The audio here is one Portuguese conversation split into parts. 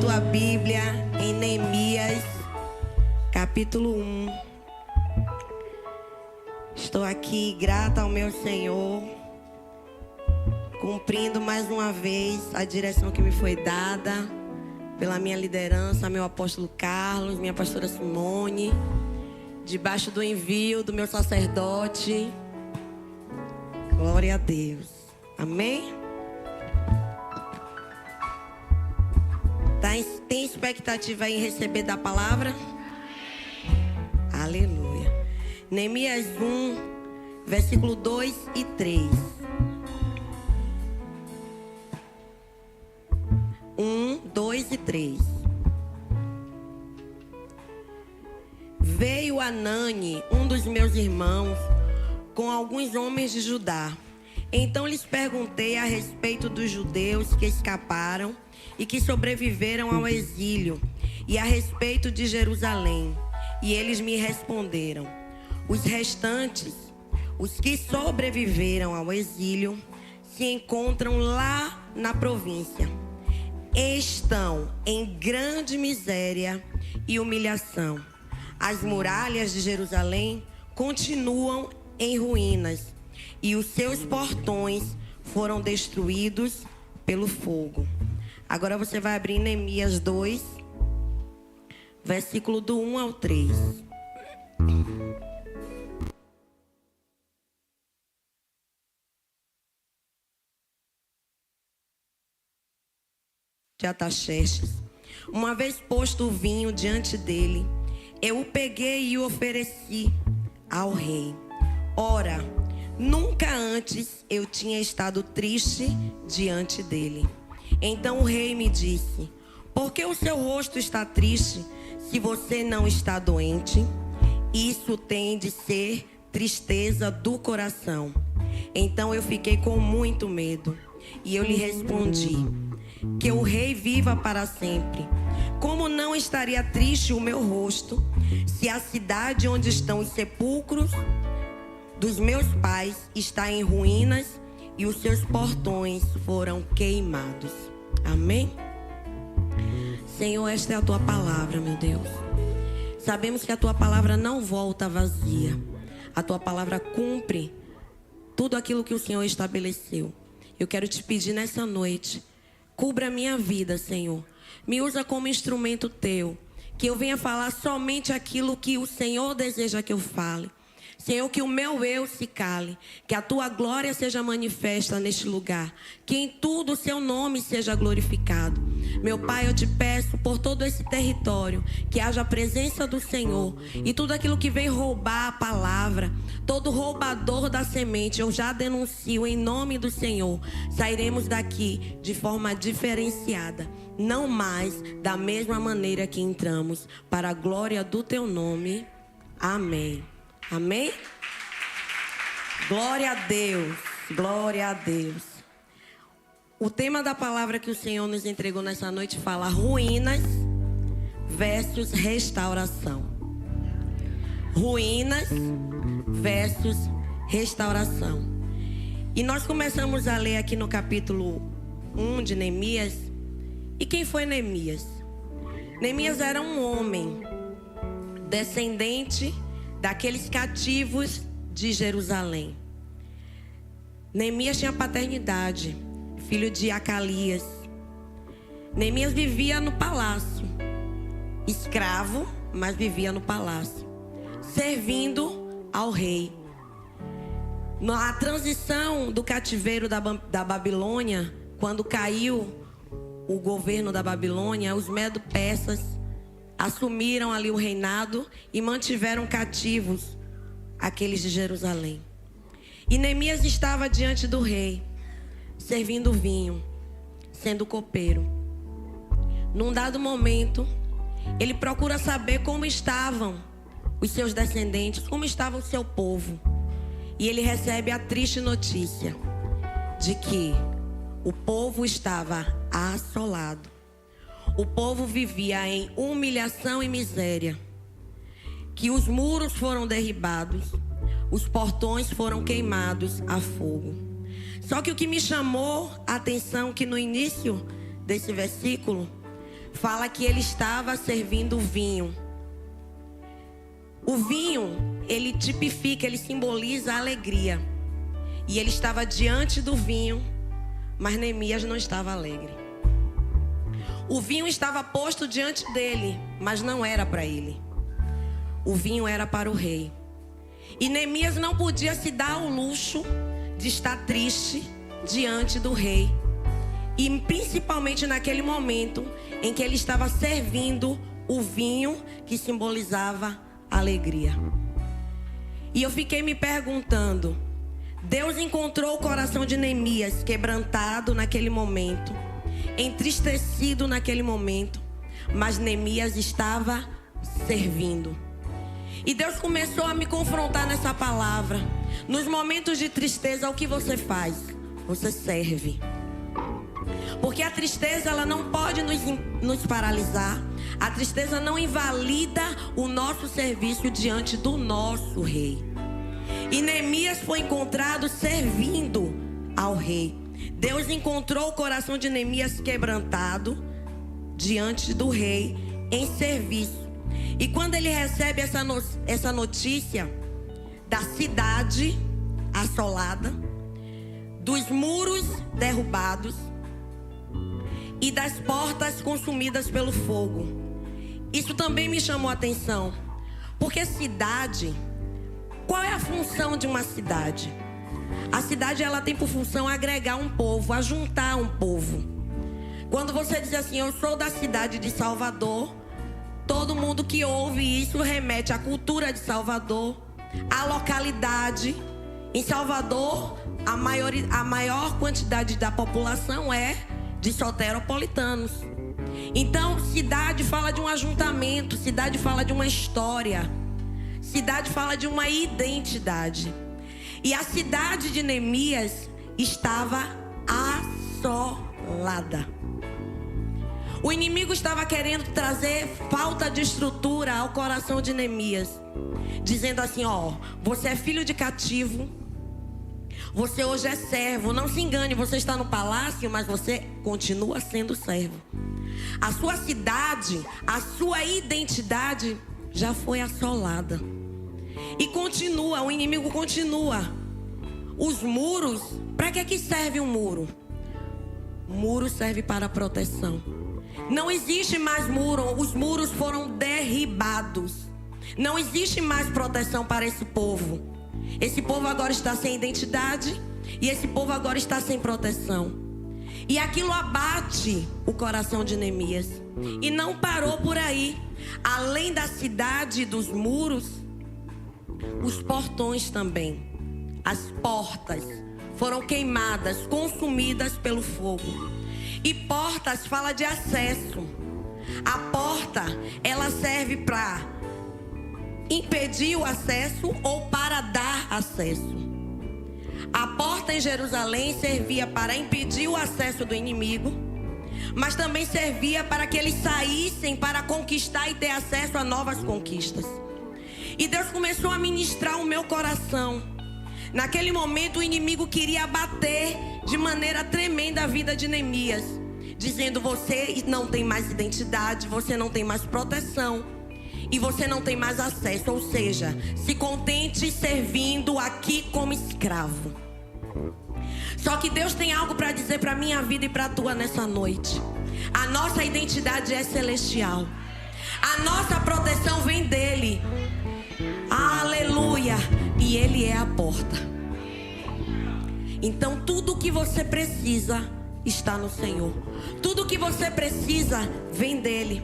tua Bíblia em Neemias, capítulo 1. Estou aqui grata ao meu Senhor, cumprindo mais uma vez a direção que me foi dada pela minha liderança, meu apóstolo Carlos, minha pastora Simone, debaixo do envio do meu sacerdote. Glória a Deus. Amém? Tem expectativa em receber da palavra? Aleluia. Neemias 1, versículo 2 e 3. 1, 2 e 3. Veio Anani, um dos meus irmãos, com alguns homens de Judá. Então lhes perguntei a respeito dos judeus que escaparam e que sobreviveram ao exílio, e a respeito de Jerusalém. E eles me responderam: os restantes, os que sobreviveram ao exílio, se encontram lá na província. Estão em grande miséria e humilhação. As muralhas de Jerusalém continuam em ruínas, e os seus portões foram destruídos pelo fogo. Agora você vai abrir Neemias 2, versículo do 1 ao 3. De Ataxerxes. Uma vez posto o vinho diante dele, eu o peguei e o ofereci ao rei. Ora, nunca antes eu tinha estado triste diante dele. Então o rei me disse: por que o seu rosto está triste se você não está doente? Isso tem de ser tristeza do coração. Então eu fiquei com muito medo e eu lhe respondi: que o rei viva para sempre. Como não estaria triste o meu rosto se a cidade onde estão os sepulcros dos meus pais está em ruínas e os seus portões foram queimados? Amém? Senhor, esta é a tua palavra, meu Deus. Sabemos que a tua palavra não volta vazia. A tua palavra cumpre tudo aquilo que o Senhor estabeleceu. Eu quero te pedir nessa noite, cubra a minha vida, Senhor. Me usa como instrumento teu, que eu venha falar somente aquilo que o Senhor deseja que eu fale. Senhor, que o meu eu se cale, que a tua glória seja manifesta neste lugar, que em tudo o seu nome seja glorificado. Meu Pai, eu te peço por todo esse território, que haja a presença do Senhor, e tudo aquilo que vem roubar a palavra, todo roubador da semente, eu já denuncio em nome do Senhor. Sairemos daqui de forma diferenciada, não mais da mesma maneira que entramos, para a glória do teu nome. Amém. Amém? Glória a Deus, glória a Deus. O tema da palavra que o Senhor nos entregou nessa noite fala ruínas versus restauração. Ruínas versus restauração. E nós começamos a ler aqui no capítulo 1 de Neemias. E quem foi Neemias? Neemias era um homem descendente daqueles cativos de Jerusalém. Neemias tinha paternidade, filho de Acalias. Neemias vivia no palácio, escravo, mas vivia no palácio, servindo ao rei. Na transição do cativeiro da Babilônia, quando caiu o governo da Babilônia, os medo-persas assumiram ali o reinado e mantiveram cativos aqueles de Jerusalém. E Neemias estava diante do rei, servindo vinho, sendo copeiro. Num dado momento, ele procura saber como estavam os seus descendentes, como estava o seu povo. E ele recebe a triste notícia de que o povo estava assolado. O povo vivia em humilhação e miséria, que os muros foram derribados, os portões foram queimados a fogo. Só que o que me chamou a atenção, que no início desse versículo, fala que ele estava servindo vinho. O vinho, ele tipifica, ele simboliza a alegria. E ele estava diante do vinho, mas Neemias não estava alegre. O vinho estava posto diante dele, mas não era para ele. O vinho era para o rei. E Neemias não podia se dar ao luxo de estar triste diante do rei. E principalmente naquele momento em que ele estava servindo o vinho que simbolizava a alegria. E eu fiquei me perguntando, Deus encontrou o coração de Neemias quebrantado naquele momento, entristecido naquele momento, mas Neemias estava servindo. E Deus começou a me confrontar nessa palavra. Nos momentos de tristeza, o que você faz? Você serve. Porque a tristeza, ela não pode nos paralisar. A tristeza não invalida o nosso serviço diante do nosso rei. E Neemias foi encontrado servindo ao rei. Deus encontrou o coração de Neemias quebrantado diante do rei em serviço. E quando ele recebe essa notícia da cidade assolada, dos muros derrubados e das portas consumidas pelo fogo, isso também me chamou a atenção. Porque cidade, qual é a função de uma cidade? A cidade, ela tem por função agregar um povo, ajuntar um povo. Quando você diz assim, eu sou da cidade de Salvador, todo mundo que ouve isso remete à cultura de Salvador, à localidade. Em Salvador, a maior quantidade da população é de soteropolitanos. Então, cidade fala de um ajuntamento, cidade fala de uma história, cidade fala de uma identidade. E a cidade de Neemias estava assolada. O inimigo estava querendo trazer falta de estrutura ao coração de Neemias, dizendo assim, ó, você é filho de cativo, você hoje é servo, não se engane, você está no palácio, mas você continua sendo servo. A sua cidade, a sua identidade já foi assolada. E continua, o inimigo continua. Os muros, para que serve um muro? O muro serve para proteção. Não existe mais muro, os muros foram derribados. Não existe mais proteção para esse povo. Esse povo agora está sem identidade e esse povo agora está sem proteção. E aquilo abate o coração de Neemias. E não parou por aí. Além da cidade e dos muros, os portões também, as portas foram queimadas, consumidas pelo fogo. E portas fala de acesso. A porta, ela serve para impedir o acesso ou para dar acesso. A porta em Jerusalém servia para impedir o acesso do inimigo, mas também servia para que eles saíssem para conquistar e ter acesso a novas conquistas. E Deus começou a ministrar o meu coração. Naquele momento o inimigo queria abater de maneira tremenda a vida de Neemias, dizendo, você não tem mais identidade, você não tem mais proteção e você não tem mais acesso. Ou seja, se contente servindo aqui como escravo. Só que Deus tem algo para dizer para minha vida e para a tua nessa noite. A nossa identidade é celestial. A nossa proteção vem dele. Aleluia. E ele é a porta. Então tudo o que você precisa está no Senhor. Tudo o que você precisa vem dele.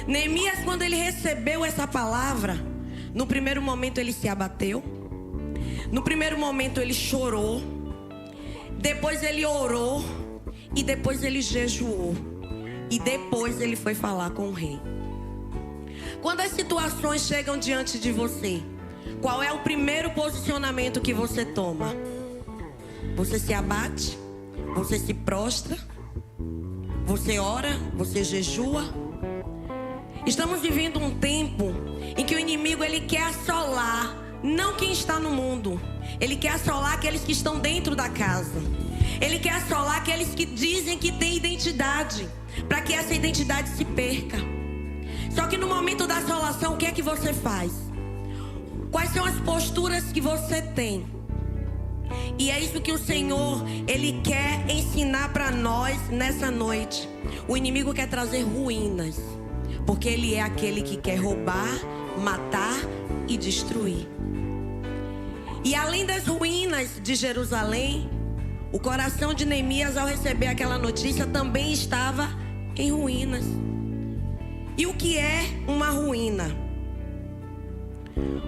Neemias, quando ele recebeu essa palavra, no primeiro momento ele se abateu. No primeiro momento ele chorou. Depois ele orou. E depois ele jejuou. E depois ele foi falar com o rei. Quando as situações chegam diante de você, qual é o primeiro posicionamento que você toma? Você se abate? Você se prostra? Você ora? Você jejua? Estamos vivendo um tempo em que o inimigo, ele quer assolar não quem está no mundo. Ele quer assolar aqueles que estão dentro da casa. Ele quer assolar aqueles que dizem que têm identidade, para que essa identidade se perca. Só que no momento da assolação, o que é que você faz? Quais são as posturas que você tem? E é isso que o Senhor, Ele quer ensinar para nós nessa noite. O inimigo quer trazer ruínas, porque ele é aquele que quer roubar, matar e destruir. E além das ruínas de Jerusalém, o coração de Neemias, ao receber aquela notícia, também estava em ruínas. E o que é uma ruína?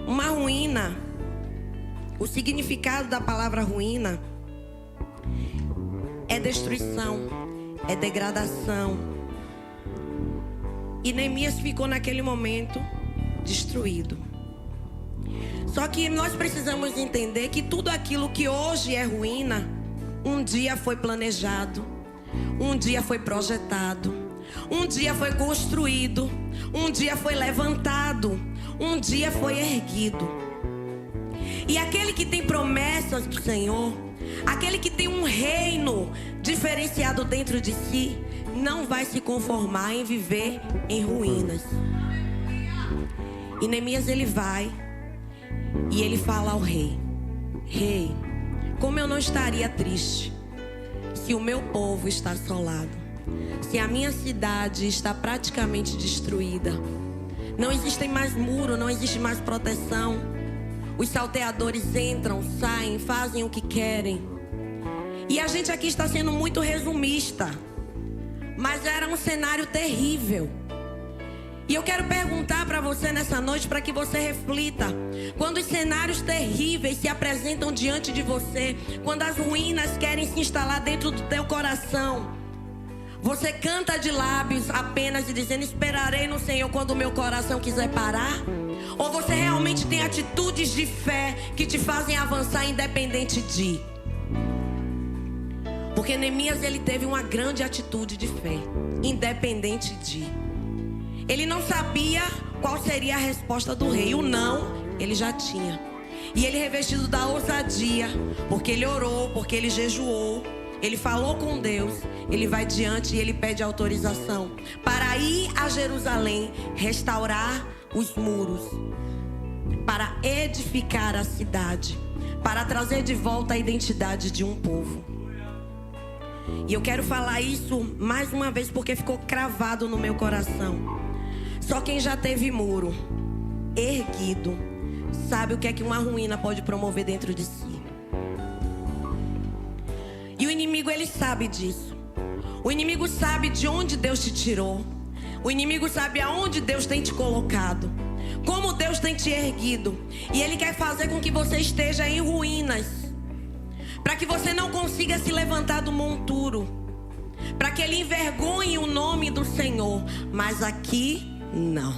Uma ruína, o significado da palavra ruína é destruição, é degradação. E Neemias ficou naquele momento destruído. Só que nós precisamos entender que tudo aquilo que hoje é ruína, um dia foi planejado, um dia foi projetado, um dia foi construído, um dia foi levantado, um dia foi erguido. E aquele que tem promessas do Senhor, aquele que tem um reino diferenciado dentro de si, não vai se conformar em viver em ruínas. E Neemias, ele vai e ele fala ao rei: Rei, como eu não estaria triste se o meu povo está assolado, se a minha cidade está praticamente destruída, não existem mais muros, não existe mais proteção, os salteadores entram, saem, fazem o que querem. E a gente aqui está sendo muito resumista, mas era um cenário terrível. E eu quero perguntar para você nessa noite, para que você reflita: quando os cenários terríveis se apresentam diante de você, quando as ruínas querem se instalar dentro do teu coração, você canta de lábios apenas e dizendo: esperarei no Senhor quando o meu coração quiser parar? Ou você realmente tem atitudes de fé que te fazem avançar independente de? Porque Neemias, ele teve uma grande atitude de fé, independente de. Ele não sabia qual seria a resposta do rei. O não, ele já tinha. E ele, revestido da ousadia, porque ele orou, porque ele jejuou, ele falou com Deus, ele vai diante e ele pede autorização para ir a Jerusalém, restaurar os muros, para edificar a cidade, para trazer de volta a identidade de um povo. E eu quero falar isso mais uma vez, porque ficou cravado no meu coração. Só quem já teve muro erguido sabe o que é que uma ruína pode promover dentro de si. E o inimigo, ele sabe disso. O inimigo sabe de onde Deus te tirou. O inimigo sabe aonde Deus tem te colocado, como Deus tem te erguido. E ele quer fazer com que você esteja em ruínas, para que você não consiga se levantar do monturo, para que ele envergonhe o nome do Senhor. Mas aqui não.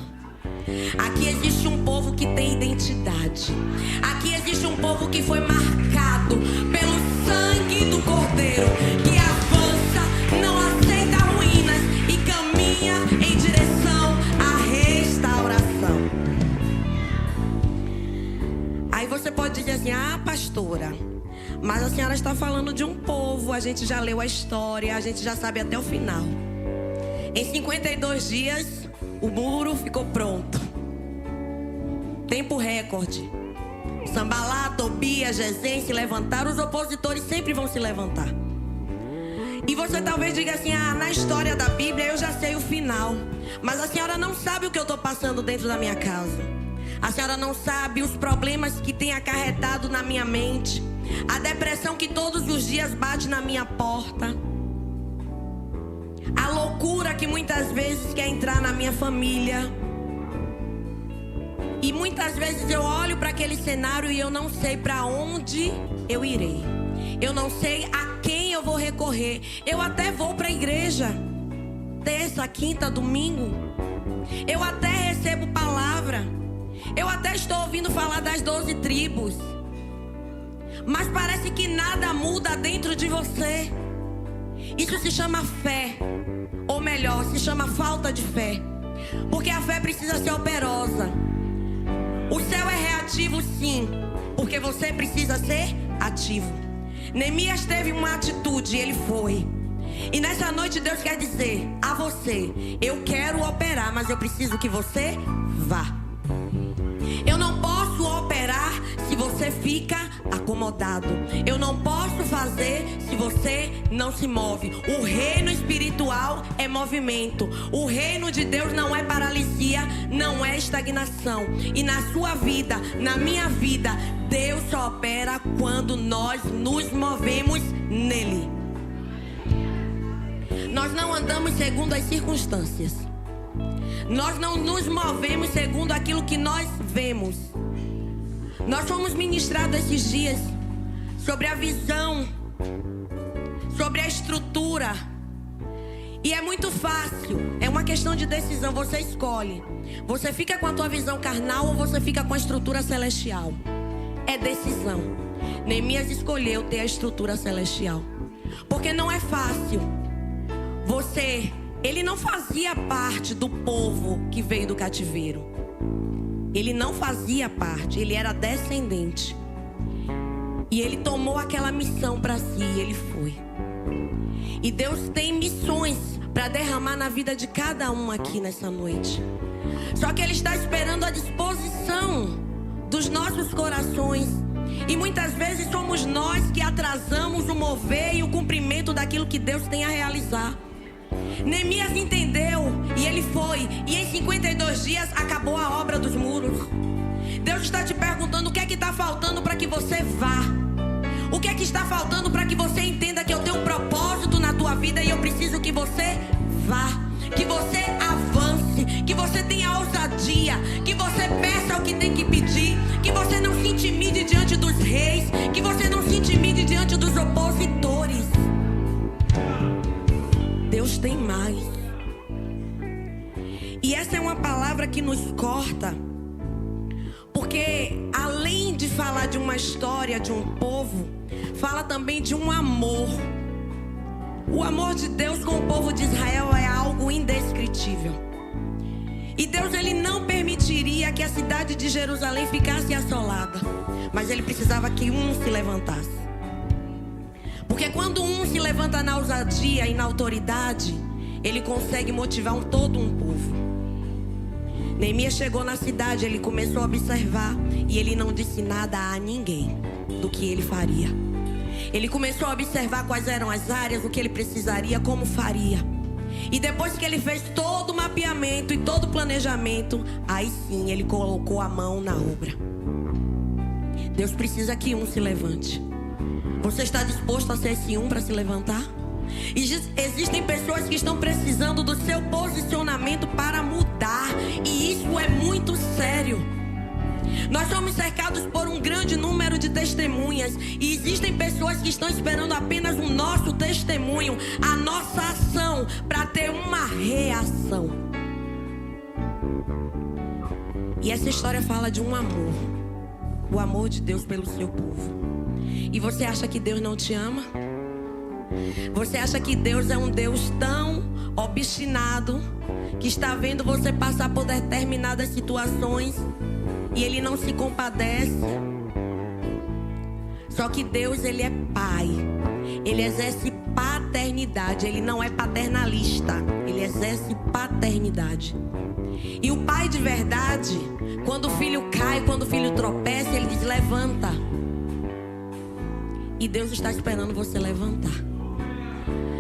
Aqui existe um povo que tem identidade. Aqui existe um povo que foi marcado pelo sangue do Cordeiro, que avança, não aceita ruínas e caminha em direção à restauração. Aí você pode dizer assim: ah, pastora, mas a senhora está falando de um povo, a gente já leu a história, a gente já sabe até o final. Em 52 dias, o muro ficou pronto. Tempo recorde. Sambalá, Tobias, Gesem se levantaram. Os opositores sempre vão se levantar. E você talvez diga assim: ah, na história da Bíblia eu já sei o final. Mas a senhora não sabe o que eu estou passando dentro da minha casa. A senhora não sabe os problemas que tem acarretado na minha mente, a depressão que todos os dias bate na minha porta, a loucura que muitas vezes quer entrar na minha família. E muitas vezes eu olho para aquele cenário e eu não sei para onde eu irei. Eu não sei a quem eu vou recorrer. Eu até vou para a igreja, terça, quinta, domingo. Eu até recebo palavra. Eu até estou ouvindo falar das 12 tribos. Mas parece que nada muda dentro de você. Isso se chama fé. Ou melhor, se chama falta de fé. Porque a fé precisa ser operosa. O céu é reativo, sim, porque você precisa ser ativo. Neemias teve uma atitude, ele foi. E nessa noite Deus quer dizer a você: eu quero operar, mas eu preciso que você vá. Eu não posso operar se você fica acomodado. Eu não posso fazer se você não se move. O reino espiritual é movimento. O reino de Deus não é paralisia, não é estagnação. E na sua vida, na minha vida, Deus só opera quando nós nos movemos nele. Nós não andamos segundo as circunstâncias. Nós não nos movemos segundo aquilo que nós vemos. Nós fomos ministrados esses dias sobre a visão, sobre a estrutura. E é muito fácil, é uma questão de decisão, você escolhe. Você fica com a tua visão carnal ou você fica com a estrutura celestial? É decisão. Neemias escolheu ter a estrutura celestial. Porque não é fácil. Ele não fazia parte do povo que veio do cativeiro. Ele não fazia parte, ele era descendente. E ele tomou aquela missão para si e ele foi. E Deus tem missões para derramar na vida de cada um aqui nessa noite. Só que Ele está esperando a disposição dos nossos corações. E muitas vezes somos nós que atrasamos o mover e o cumprimento daquilo que Deus tem a realizar. Neemias entendeu e ele foi. E em 52 dias acabou a obra dos muros. Deus está te perguntando o que é que está faltando para que você vá. O que é que está faltando para que você entenda que eu tenho um propósito na tua vida e eu preciso que você vá. Que você avance, que você tenha ousadia, que você peça o que tem que pedir, que você não se intimide diante dos reis, que você não se intimide diante dos opositores. Deus tem mais. E essa é uma palavra que nos corta, porque além de falar de uma história de um povo, fala também de um amor. O amor de Deus com o povo de Israel é algo indescritível. E Deus, Ele não permitiria que a cidade de Jerusalém ficasse assolada, mas Ele precisava que um se levantasse. Porque quando um se levanta na ousadia e na autoridade, ele consegue motivar todo um povo. Neemias chegou na cidade, ele começou a observar e ele não disse nada a ninguém do que ele faria. Ele começou a observar quais eram as áreas, o que ele precisaria, como faria. E depois que ele fez todo o mapeamento e todo o planejamento, aí sim ele colocou a mão na obra. Deus precisa que um se levante. Você está disposto a ser esse um para se levantar? Existem pessoas que estão precisando do seu posicionamento para mudar. E isso é muito sério. Nós somos cercados por um grande número de testemunhas. E existem pessoas que estão esperando apenas o nosso testemunho, a nossa ação, para ter uma reação. E essa história fala de um amor. O amor de Deus pelo seu povo. E você acha que Deus não te ama? Você acha que Deus é um Deus tão obstinado que está vendo você passar por determinadas situações e Ele não se compadece? Só que Deus, Ele é Pai. Ele exerce paternidade. Ele não é paternalista. Ele exerce paternidade. E o pai de verdade, quando o filho cai, quando o filho tropeça, ele diz: levanta. E Deus está esperando você levantar.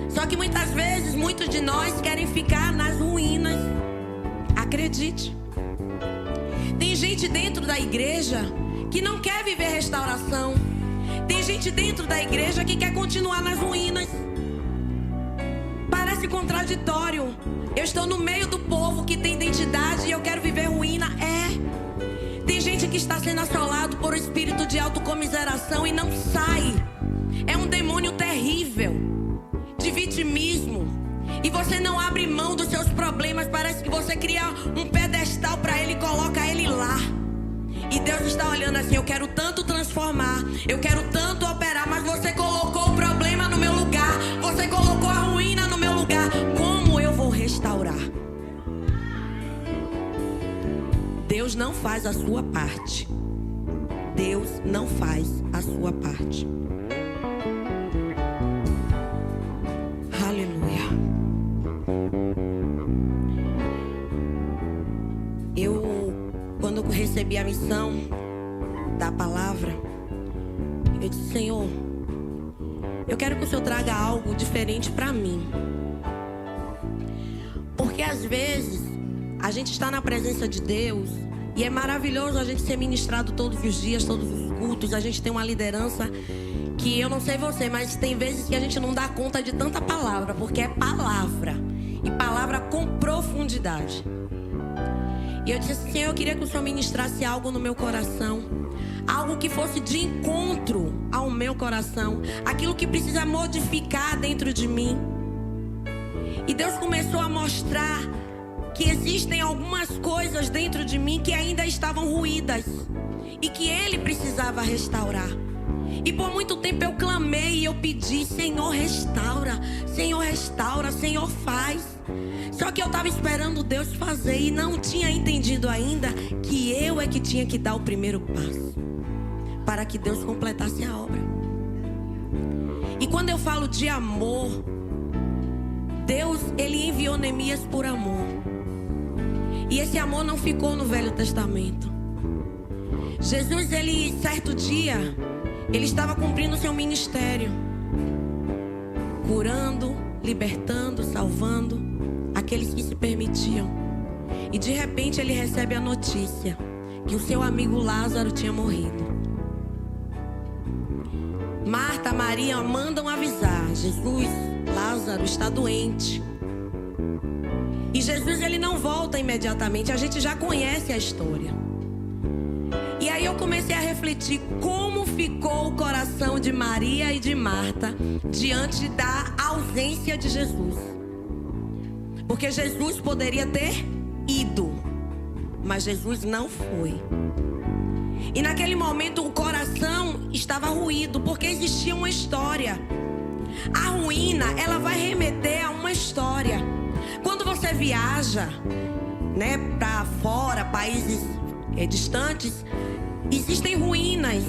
Só que muitas vezes, muitos de nós querem ficar nas ruínas. Acredite. Tem gente dentro da igreja que não quer viver restauração. Tem gente dentro da igreja que quer continuar nas ruínas. Parece contraditório. Eu estou no meio do povo que tem identidade e eu quero viver ruína. Tem gente que está sendo assolado por um espírito de autocomiseração e não sai. É um demônio terrível de vitimismo. E você não abre mão dos seus problemas. Parece que você cria um pedestal para ele e coloca ele lá. E Deus está olhando assim: eu quero tanto transformar, eu quero tanto operar, mas você colocou o problema no meu lugar. Você colocou a ruína no meu lugar. Como eu vou restaurar? Deus não faz a sua parte. Deus não faz a sua parte. recebi a missão da palavra, eu disse: Senhor, eu quero que o Senhor traga algo diferente para mim. Porque às vezes a gente está na presença de Deus e é maravilhoso a gente ser ministrado todos os dias, todos os cultos. A gente tem uma liderança que, eu não sei você, mas tem vezes que a gente não dá conta de tanta palavra, porque é palavra, e palavra com profundidade. E eu disse assim: Senhor, eu queria que o Senhor ministrasse algo no meu coração, algo que fosse de encontro ao meu coração, aquilo que precisa modificar dentro de mim. E Deus começou a mostrar que existem algumas coisas dentro de mim que ainda estavam ruídas e que Ele precisava restaurar. E por muito tempo eu clamei e eu pedi: Senhor, restaura, Senhor, restaura, Senhor, faz. Só que eu estava esperando Deus fazer e não tinha entendido ainda que eu é que tinha que dar o primeiro passo para que Deus completasse a obra. E quando eu falo de amor, Deus, Ele enviou Neemias por amor. E esse amor não ficou no Velho Testamento. Jesus, Ele, certo dia, Ele estava cumprindo o seu ministério, curando, libertando, salvando aqueles que se permitiam. E de repente Ele recebe a notícia que o seu amigo Lázaro tinha morrido. Marta, Maria mandam avisar: Jesus, Lázaro está doente. E Jesus, Ele não volta imediatamente. A gente já conhece a história. E aí eu comecei a refletir como ficou o coração de Maria e de Marta diante da ausência de Jesus. Porque Jesus poderia ter ido, mas Jesus não foi. E naquele momento o coração estava ruído, porque existia uma história. A ruína, ela vai remeter a uma história. Quando você viaja, né, para fora, países distantes, existem ruínas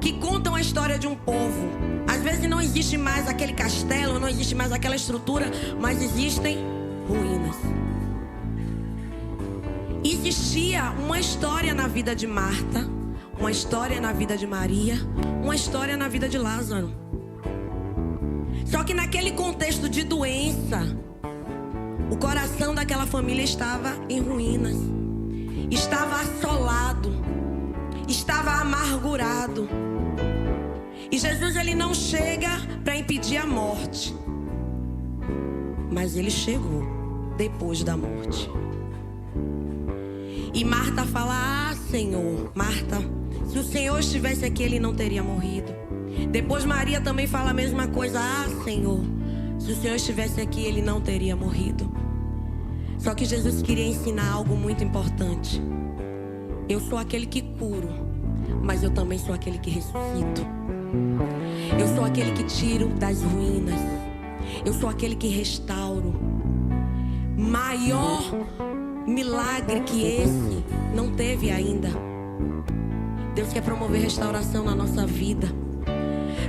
que contam a história de um povo. Às vezes não existe mais aquele castelo, não existe mais aquela estrutura, mas existem ruínas. Existia uma história na vida de Marta, uma história na vida de Maria, uma história na vida de Lázaro. Só que naquele contexto de doença, o coração daquela família estava em ruínas, estava assolado, estava amargurado. E Jesus, Ele não chega para impedir a morte, mas Ele chegou depois da morte. E Marta fala: ah, Senhor, Marta, se o Senhor estivesse aqui, Ele não teria morrido. Depois Maria também fala a mesma coisa: ah, Senhor, se o Senhor estivesse aqui, Ele não teria morrido. Só que Jesus queria ensinar algo muito importante. Eu sou aquele que curo, mas eu também sou aquele que ressuscito. Eu sou aquele que tiro das ruínas. Eu sou aquele que restauro. Maior milagre que esse não teve ainda. Deus quer promover restauração na nossa vida.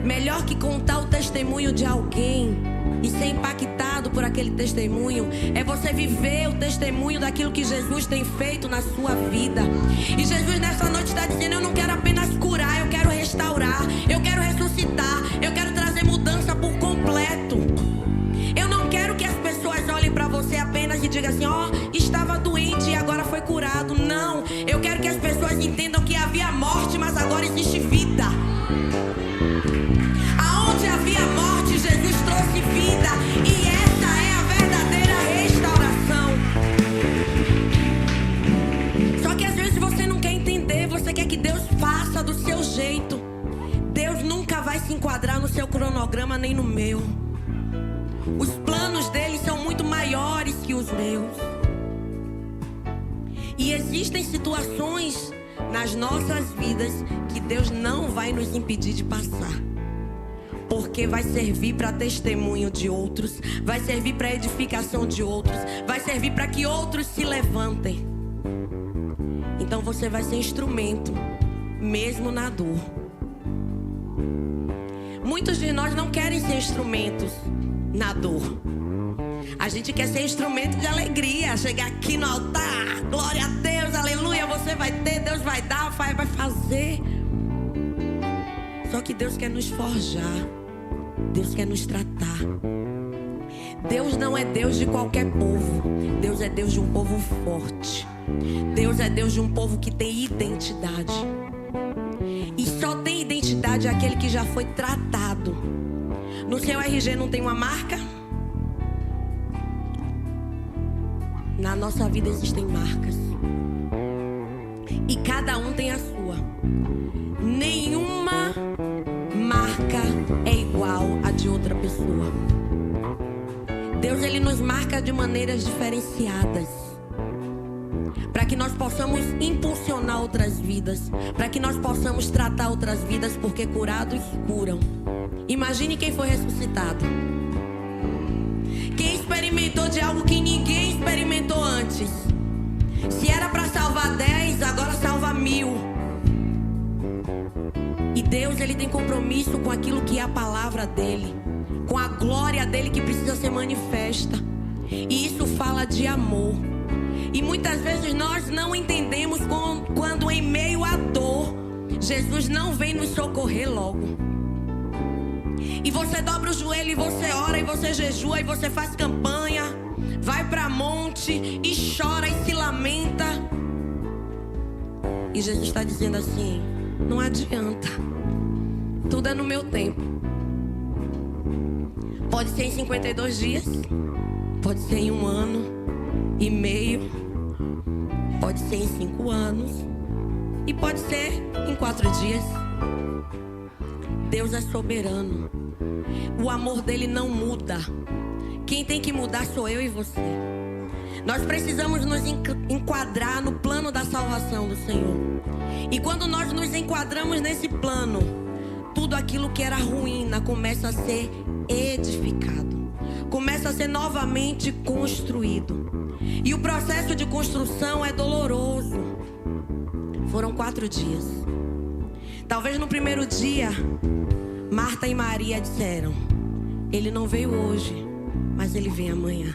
Melhor que contar o testemunho de alguém e ser impactado por aquele testemunho é você viver o testemunho daquilo que Jesus tem feito na sua vida. E Jesus nessa noite está dizendo: eu não quero apenas curar, eu quero restaurar, eu quero ressuscitar, eu quero trazer mudança por completo. Eu não quero que as pessoas olhem para você apenas e digam assim: ó, estava doente e agora foi curado. Não, eu quero que as pessoas entendam que havia morte, mas agora existe vida. Aonde havia morte, Jesus trouxe vida. E essa é a verdadeira restauração. Só que às vezes você não quer entender, você quer que Deus faça do seu jeito. Deus nunca vai se enquadrar no seu cronograma nem no meu. Os planos dele são muito maiores que os meus. E existem situações nas nossas vidas que Deus não vai nos impedir de passar, porque vai servir para testemunho de outros, vai servir para edificação de outros, vai servir para que outros se levantem. Então você vai ser instrumento, mesmo na dor. Muitos de nós não querem ser instrumentos na dor. A gente quer ser instrumento de alegria. Chegar aqui no altar, glória a Deus, aleluia. Você vai ter, Deus vai dar, vai fazer. Só que Deus quer nos forjar. Deus quer nos tratar. Deus não é Deus de qualquer povo. Deus é Deus de um povo forte. Deus é Deus de um povo que tem identidade. E só tem identidade aquele que já foi tratado. No seu RG não tem uma marca? Na nossa vida existem marcas. E cada um tem a sua. Nenhuma marca é igual a de outra pessoa. Deus, ele nos marca de maneiras diferenciadas, para que nós possamos impulsionar outras vidas, para que nós possamos tratar outras vidas, porque curados curam. Imagine quem foi ressuscitado, quem experimentou de algo que ninguém experimentou antes. Se era para salvar 10, agora salva 1000. E Deus, ele tem compromisso com aquilo que é a palavra dele, com a glória dele que precisa ser manifesta. E isso fala de amor. E muitas vezes nós não entendemos quando em meio à dor, Jesus não vem nos socorrer logo. E você dobra o joelho e você ora e você jejua e você faz campanha, vai para monte e chora e se lamenta. E Jesus está dizendo assim: não adianta, tudo é no meu tempo. Pode ser em 52 dias, pode ser em 1 ano e meio, pode ser em 5 anos e pode ser em 4 dias. Deus é soberano. O amor dele não muda. Quem tem que mudar sou eu e você. Nós precisamos nos enquadrar no plano da salvação do Senhor. E quando nós nos enquadramos nesse plano, tudo aquilo que era ruim começa a ser edificado, começa a ser novamente construído. E o processo de construção é doloroso. Foram 4 dias. Talvez no primeiro dia, Marta e Maria disseram: ele não veio hoje, mas ele vem amanhã.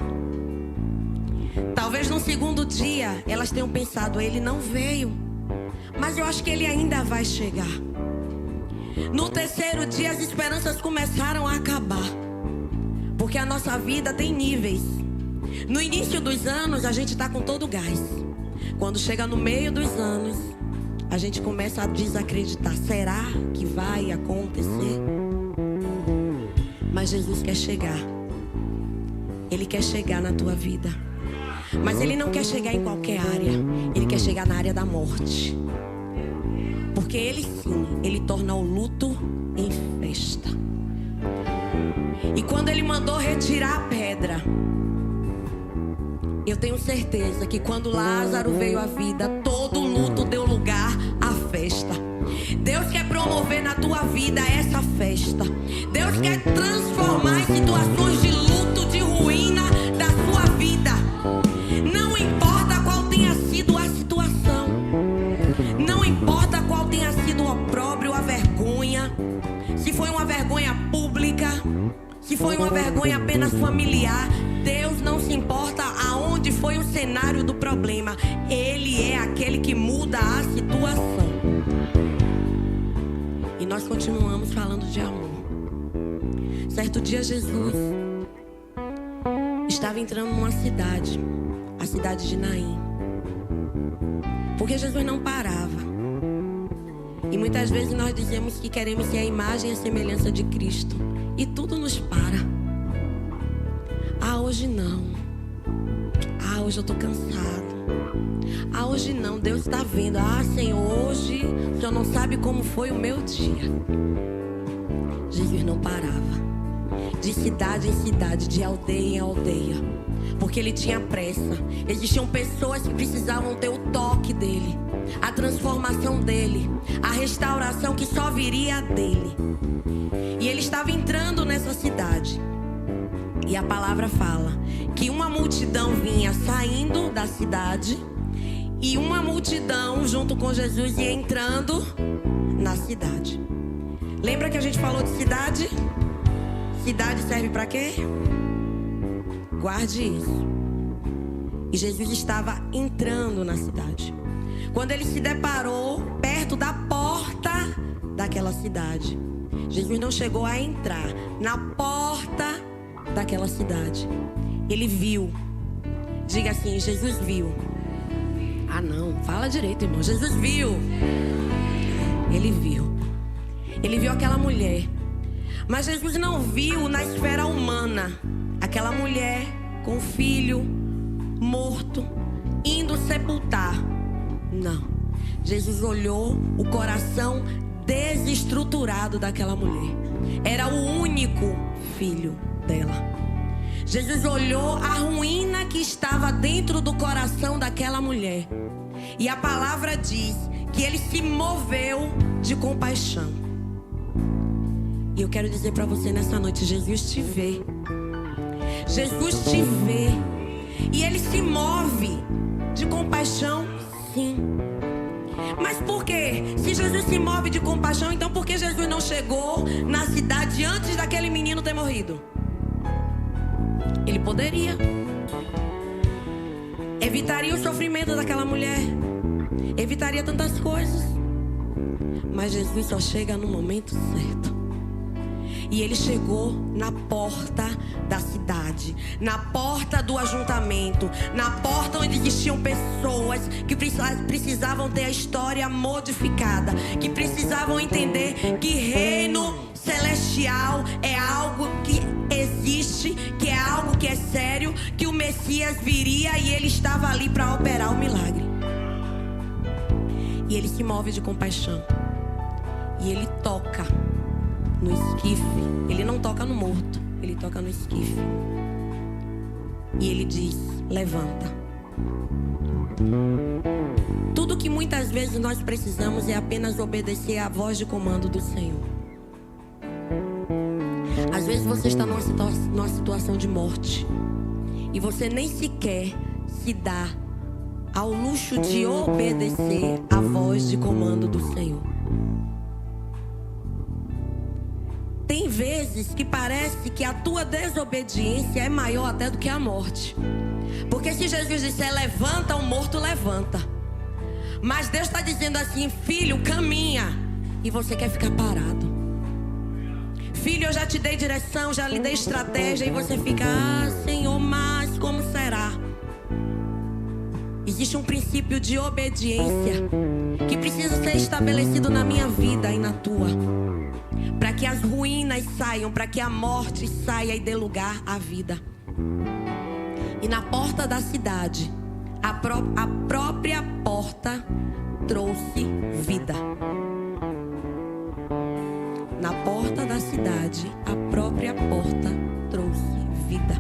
Talvez no segundo dia, elas tenham pensado: ele não veio, mas eu acho que ele ainda vai chegar. No terceiro dia, as esperanças começaram a acabar, porque a nossa vida tem níveis. No início dos anos, a gente está com todo o gás. Quando chega no meio dos anos, a gente começa a desacreditar. Será que vai acontecer? Mas Jesus quer chegar. Ele quer chegar na tua vida. Mas ele não quer chegar em qualquer área. Ele quer chegar na área da morte. Porque ele sim, ele torna o luto em festa. E quando ele mandou retirar a pedra, eu tenho certeza que quando Lázaro veio à vida, todo o luto deu lugar à festa. Deus quer promover na tua vida essa festa. Deus quer transformar situações de luto, de ruína da sua vida. Não importa qual tenha sido a situação, não importa qual tenha sido o opróbrio, a vergonha, se foi uma vergonha pública, se foi uma vergonha apenas familiar. Deus não se importa aonde foi o cenário do problema. Ele é aquele que muda a situação. E nós continuamos falando de amor. Certo dia, Jesus estava entrando numa cidade, a cidade de Naim, porque Jesus não parava. E muitas vezes nós dizemos que queremos ser a imagem e a semelhança de Cristo, e tudo nos para. Ah, hoje não. Ah, hoje eu tô cansado. Ah, hoje não. Deus está vendo. Ah, Senhor, hoje o Senhor não sabe como foi o meu dia. Jesus não parava. De cidade em cidade, de aldeia em aldeia, porque ele tinha pressa. Existiam pessoas que precisavam ter o toque dele, a transformação dele, a restauração que só viria dele. E ele estava entrando nessa cidade. E a palavra fala que uma multidão vinha saindo da cidade e uma multidão junto com Jesus ia entrando na cidade. Lembra que a gente falou de cidade? Cidade serve para quê? Guarde isso. E Jesus estava entrando na cidade, quando ele se deparou perto da porta daquela cidade. Jesus não chegou a entrar na porta daquela cidade. Ele viu. Diga assim: Jesus viu. Ah não, fala direito, irmão. Jesus viu. Ele viu. Ele viu aquela mulher. Mas Jesus não viu na esfera humana aquela mulher com o filho morto, indo sepultar. Não. Jesus olhou o coração desestruturado daquela mulher. Era o único filho dela. Jesus olhou a ruína que estava dentro do coração daquela mulher. E a palavra diz que ele se moveu de compaixão. E eu quero dizer para você nessa noite: Jesus te vê. Jesus te vê. E ele se move de compaixão, sim. Mas por quê? Se Jesus se move de compaixão, então por que Jesus não chegou na cidade antes daquele menino ter morrido? Ele poderia. Evitaria o sofrimento daquela mulher. Evitaria tantas coisas. Mas Jesus só chega no momento certo. E ele chegou na porta da cidade, na porta do ajuntamento, na porta onde existiam pessoas que precisavam ter a história modificada, que precisavam entender que reino celestial é algo que existe, que é algo que é sério, que o Messias viria e ele estava ali para operar o milagre. E ele se move de compaixão. E ele toca no esquife. Ele não toca no morto, ele toca no esquife. E ele diz: levanta. Tudo que muitas vezes nós precisamos é apenas obedecer à voz de comando do Senhor. Às vezes você está numa situação de morte e você nem sequer se dá ao luxo de obedecer à voz de comando do Senhor. Tem vezes que parece que a tua desobediência é maior até do que a morte. Porque se Jesus disser levanta, o morto levanta. Mas Deus está dizendo assim: filho, caminha. E você quer ficar parado. Filho, eu já te dei direção, já lhe dei estratégia. E você fica: ah, Senhor, mas como será? Existe um princípio de obediência que precisa ser estabelecido na minha vida e na tua, para que as ruínas saiam, para que a morte saia e dê lugar à vida. E na porta da cidade, a própria porta trouxe vida. Na porta da cidade, a própria porta trouxe vida.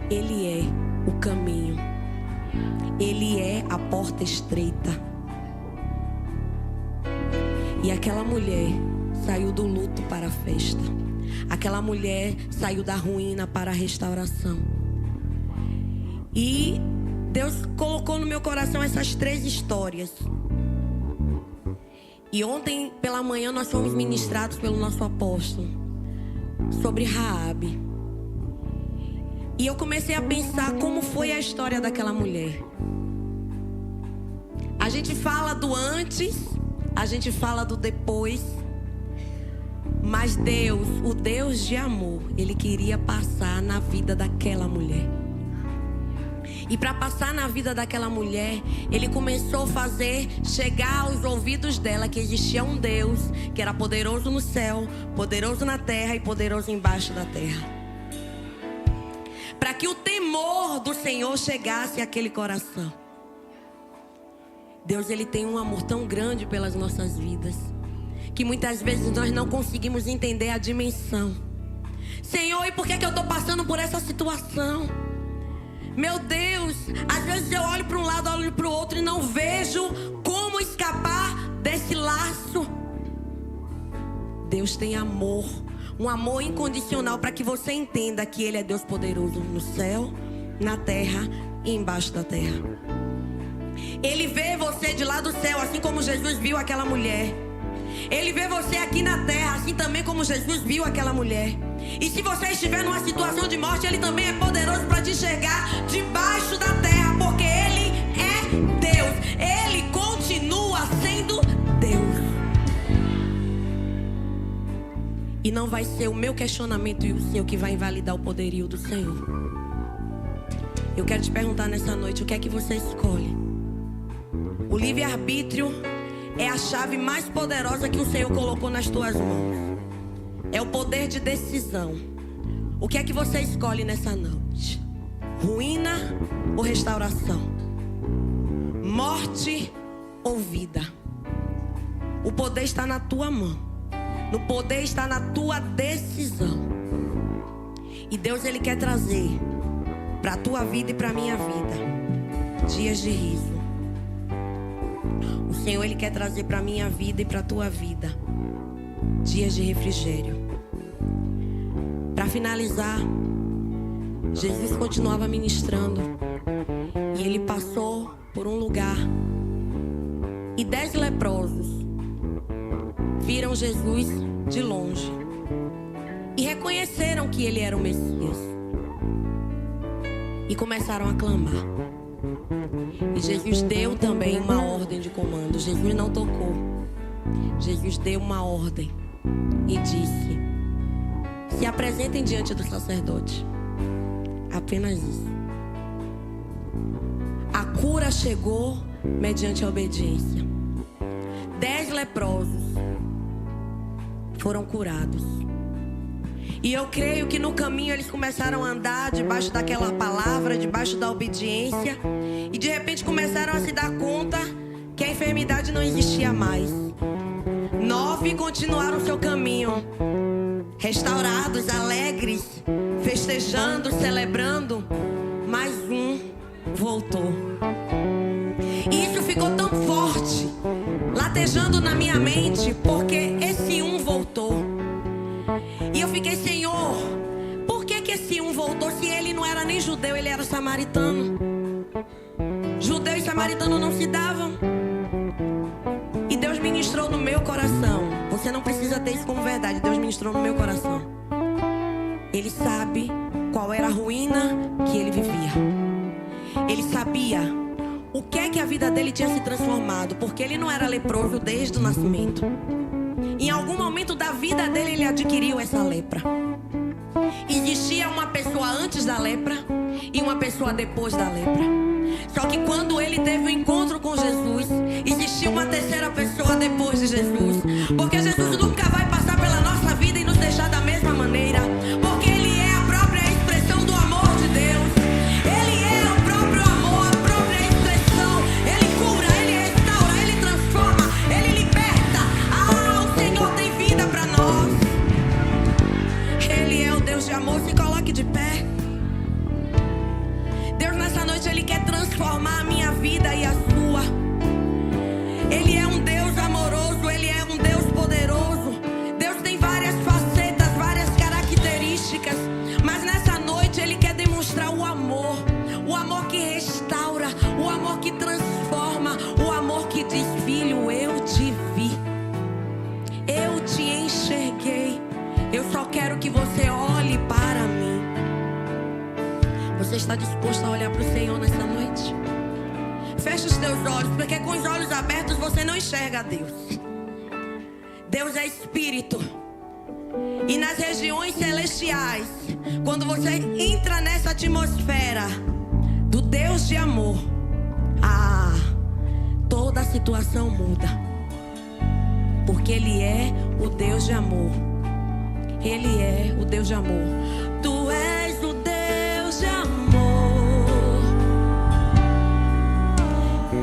Ele é o caminho. Ele é a porta estreita. E aquela mulher saiu do luto para a festa. Aquela mulher saiu da ruína para a restauração. E Deus colocou no meu coração essas 3 histórias. E ontem pela manhã nós fomos ministrados pelo nosso apóstolo sobre Raabe. E eu comecei a pensar como foi a história daquela mulher. A gente fala do antes, a gente fala do depois. Mas Deus, o Deus de amor, Ele queria passar na vida daquela mulher. E para passar na vida daquela mulher, Ele começou a fazer chegar aos ouvidos dela que existia um Deus que era poderoso no céu, poderoso na terra e poderoso embaixo da terra. Para que o temor do Senhor chegasse àquele coração. Deus, Ele tem um amor tão grande pelas nossas vidas, que muitas vezes nós não conseguimos entender a dimensão. Senhor, e por que eu estou passando por essa situação? Meu Deus, às vezes eu olho para um lado, olho para o outro e não vejo como escapar desse laço. Deus tem amor, um amor incondicional, para que você entenda que Ele é Deus poderoso no céu, na terra e embaixo da terra. Ele vê você de lá do céu, assim como Jesus viu aquela mulher. Ele vê você aqui na terra, assim também como Jesus viu aquela mulher. E se você estiver numa situação de morte, Ele também é poderoso para te enxergar debaixo da terra, porque Ele é Deus. Ele continua sendo Deus. E não vai ser o meu questionamento e o seu que vai invalidar o poderio do Senhor. Eu quero te perguntar nessa noite, o que é que você escolhe? O livre-arbítrio é a chave mais poderosa que o Senhor colocou nas tuas mãos. É o poder de decisão. O que é que você escolhe nessa noite? Ruína ou restauração? Morte ou vida? O poder está na tua mão. O poder está na tua decisão. E Deus, Ele quer trazer para a tua vida e para a minha vida dias de riso. O Senhor, Ele quer trazer para a minha vida e para a tua vida dias de refrigério. Para finalizar, Jesus continuava ministrando. E Ele passou por um lugar. E 10 leprosos viram Jesus de longe e reconheceram que Ele era o Messias. E começaram a clamar. E Jesus deu também uma ordem de comando. Jesus não tocou. Jesus deu uma ordem e disse: se apresentem diante do sacerdote. Apenas isso. A cura chegou mediante a obediência. 10 leprosos foram curados. E eu creio que no caminho eles começaram a andar debaixo daquela palavra, debaixo da obediência. E de repente começaram a se dar conta que a enfermidade não existia mais. 9 continuaram seu caminho, restaurados, alegres, festejando, celebrando. Mas um voltou. E isso ficou tão forte, latejando na minha mente, porque esse um voltou. E eu fiquei: Senhor, por que esse um voltou? Se ele não era nem judeu, ele era samaritano. Judeu e samaritano não se davam. E Deus ministrou no meu coração. Você não precisa ter isso como verdade. Deus ministrou no meu coração. Ele sabe qual era a ruína que ele vivia. Ele sabia o que é que a vida dele tinha se transformado, porque ele não era leproso desde o nascimento. Em algum momento da vida dele, ele adquiriu essa lepra. Existia uma pessoa antes da lepra e uma pessoa depois da lepra. Só que quando ele teve o encontro com Jesus, existia uma terceira pessoa depois de Jesus. Porque Jesus nunca vai passar pela nossa vida e nos deixar da mesma maneira. Porque Ele é a própria expressão do amor de Deus. Ele é o próprio amor, a própria expressão. Ele cura, Ele restaura, Ele transforma, Ele liberta. O Senhor tem vida para nós. Ele é o Deus de amor. Se coloque de pé. Deus, nessa noite, Ele quer transformar a minha vida e a sua. Ele é um Deus amoroso, Ele é um Deus poderoso. Deus tem várias facetas, várias características. Mas nessa noite Ele quer demonstrar o amor que restaura, o amor que transforma, o amor que diz: filho, eu te vi, eu te enxerguei, eu só quero que você olhe para mim. Você está disposto a olhar para o Senhor nessa noite? Feche os teus olhos, porque com os olhos abertos você não enxerga a Deus. Deus é Espírito. E nas regiões celestiais, quando você entra nessa atmosfera do Deus de amor, toda a situação muda. Porque Ele é o Deus de amor. Ele é o Deus de amor. Tu és o Deus de amor.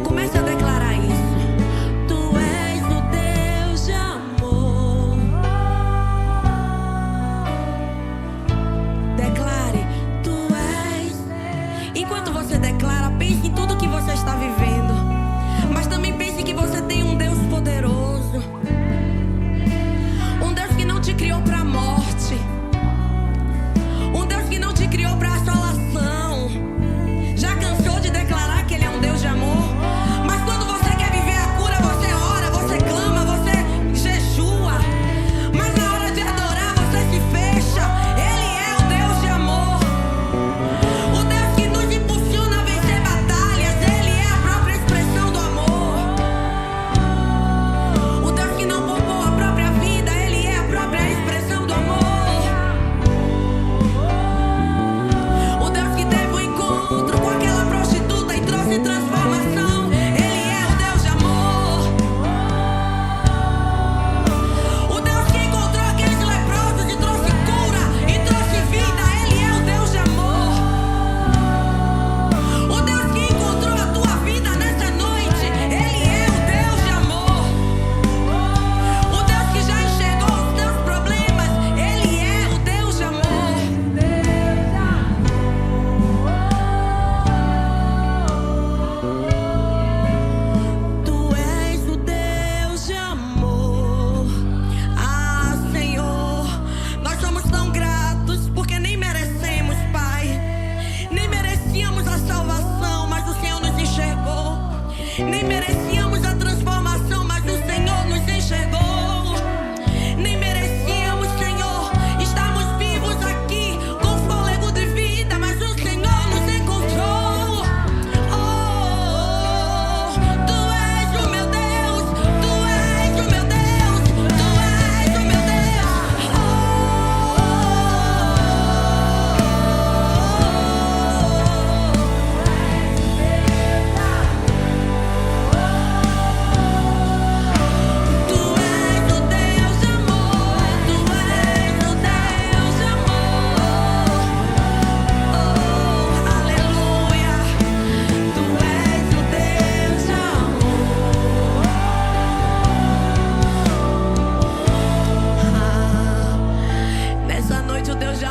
Comece a declarar isso. Tu és o Deus de amor. Declare: tu és. Enquanto você declara, pense em tudo que você está vivendo. Mas também pense que você tem um Deus poderoso. Um Deus que não te criou para a morte. Um Deus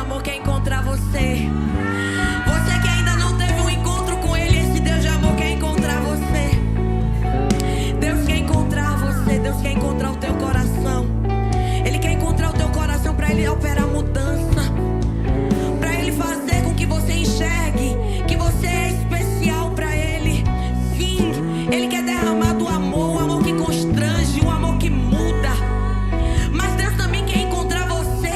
amor quer encontrar você. Você que ainda não teve um encontro com Ele, esse Deus de amor quer encontrar você. Deus quer encontrar você, Deus quer encontrar o teu coração. Ele quer encontrar o teu coração para Ele operar mudança, para Ele fazer com que você enxergue que você é especial para Ele. Sim, Ele quer derramar do amor, o amor que constrange, o amor que muda. Mas Deus também quer encontrar você,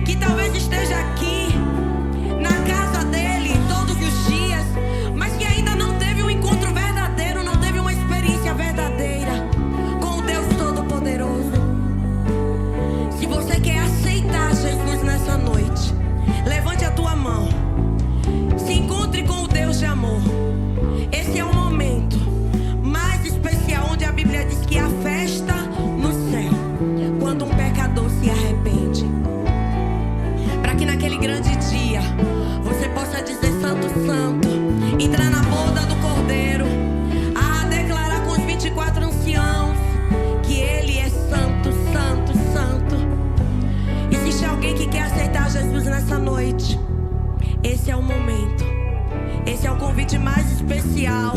que talvez esteja aqui na casa dele todos os dias, mas que ainda não teve um encontro verdadeiro, não teve uma experiência verdadeira com o Deus Todo-Poderoso. Se você quer aceitar Jesus nessa noite, levante a tua mão. Se encontre com o Deus de amor. Esse é o momento mais especial, onde a Bíblia diz que há festa no céu quando um pecador se arrepende. Para que naquele grande dia você possa dizer: Santo, Santo, entrar na boda do Cordeiro, a declarar com os 24 anciãos que Ele é santo, santo, santo. Existe alguém que quer aceitar Jesus nessa noite? Esse é o momento. Esse é o convite mais especial.